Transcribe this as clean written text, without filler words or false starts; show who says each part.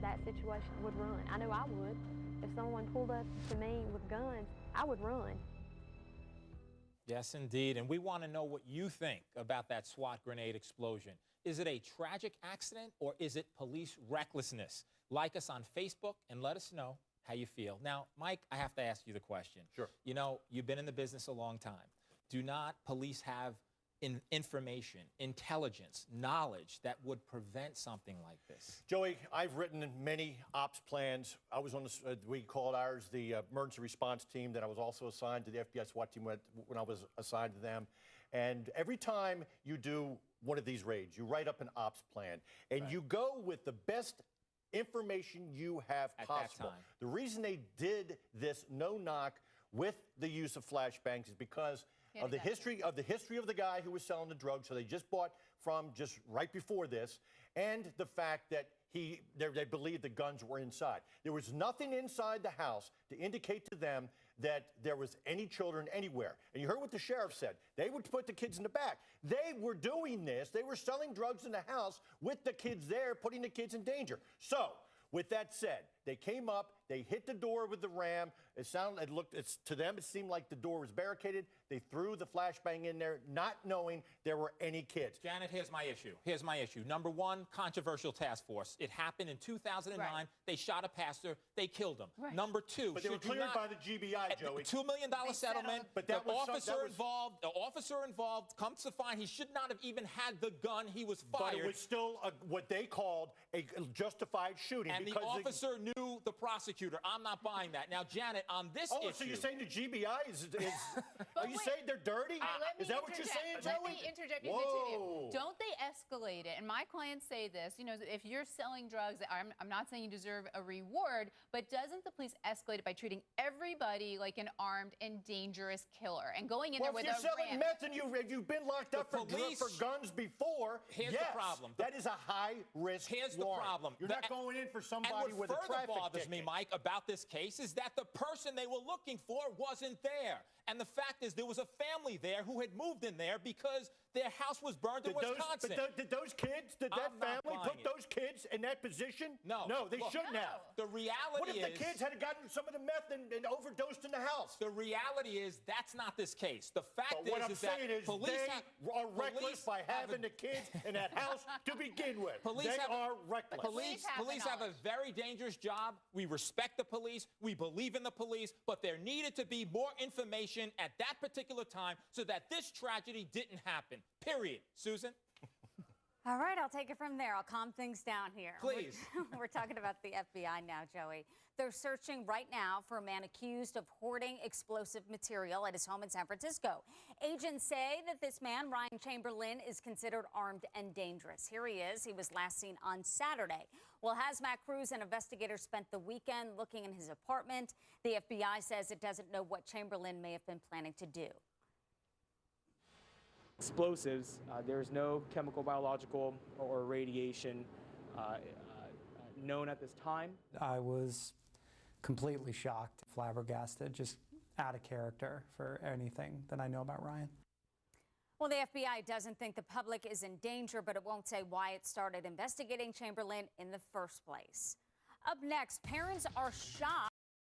Speaker 1: that situation would run. I know I would. If someone pulled up to me with guns, I would run.
Speaker 2: Yes, indeed. And we want to know what you think about that SWAT grenade explosion. Is it a tragic accident or is it police recklessness? Like us on Facebook and let us know how you feel. Now, Mike, I have to ask you the question.
Speaker 3: Sure.
Speaker 2: You know, you've been in the business a long time. Do not police have information, intelligence, knowledge that would prevent something like this?
Speaker 3: Joey, I've written many ops plans. I was on the, we called ours the emergency response team. That I was also assigned to the FBI SWAT team when I was assigned to them. And every time you do one of these raids, you write up an ops plan, and you go with the best information you have possible. The reason they did this no-knock with the use of flashbangs is because of the history of the guy who was selling the drugs, so they just bought from just right before this, and the fact that they believed the guns were inside. There was nothing inside the house to indicate to them that there was any children anywhere. And you heard what the sheriff said. They would put the kids in the back. They were doing this. They were selling drugs in the house with the kids there, putting the kids in danger. So, with that said, they came up, they hit the door with the ram. To them, it seemed like the door was barricaded. They threw the flashbang in there, not knowing there were any kids.
Speaker 2: Janet, here's my issue. Here's my issue. Number one, controversial task force. It happened in 2009. Right. They shot a pastor. They killed him. Right. Number two,
Speaker 3: but they were cleared by the GBI, Joey.
Speaker 2: $2 million settlement.
Speaker 3: But that
Speaker 2: the officer involved comes to find he should not have even had the gun. He was fired.
Speaker 3: But it was still what they called a justified shooting.
Speaker 2: And the officer knew the prosecutor. I'm not buying that. Now, Janet, on this issue...
Speaker 3: Oh, so you're saying the GBI is are you saying they're dirty? Is that what you're saying, Joey?
Speaker 4: Let me interject between the two of you. Don't they escalate it? And my clients say this, you know, if you're selling drugs, I'm not saying you deserve a reward, but doesn't the police escalate it by treating everybody like an armed and dangerous killer and going in there with a ram?
Speaker 3: If you're selling meth and you've been locked up for guns before,
Speaker 2: here's the problem.
Speaker 3: That is a high-risk
Speaker 2: Here's the problem.
Speaker 3: You're not going in for somebody with a traffic ticket.
Speaker 2: And what bothers me, Mike, about this case is that the person they were looking for wasn't there. And the fact is there was a family there who had moved in there because their house was burned in Wisconsin.
Speaker 3: Did that family put those kids in that position?
Speaker 2: No.
Speaker 3: No, they shouldn't have.
Speaker 2: The reality
Speaker 3: What if the kids had gotten some of the meth and overdosed in the house?
Speaker 2: The reality is that's not this case. The fact
Speaker 3: what I'm
Speaker 2: is
Speaker 3: saying
Speaker 2: that
Speaker 3: is they are reckless by having the kids in that house to begin with. They are reckless.
Speaker 2: Police have a very dangerous job. We respect the police. We believe in the police. But there needed to be more information at that particular time so that this tragedy didn't happen. Period. Susan?
Speaker 5: All right, I'll take it from there. I'll calm things down here.
Speaker 2: Please.
Speaker 5: We're talking about the FBI now, Joey. They're searching right now for a man accused of hoarding explosive material at his home in San Francisco. Agents say that this man, Ryan Chamberlain, is considered armed and dangerous. Here he is. He was last seen on Saturday. Well, hazmat crews and investigators spent the weekend looking in his apartment. The FBI says it doesn't know what Chamberlain may have been planning to do.
Speaker 6: Explosives, there is no chemical, biological, or radiation known at this time.
Speaker 7: I was completely shocked, flabbergasted, just out of character for anything that I know about Ryan.
Speaker 5: Well, the FBI doesn't think the public is in danger, but it won't say why it started investigating Chamberlain in the first place. Up next, parents are shocked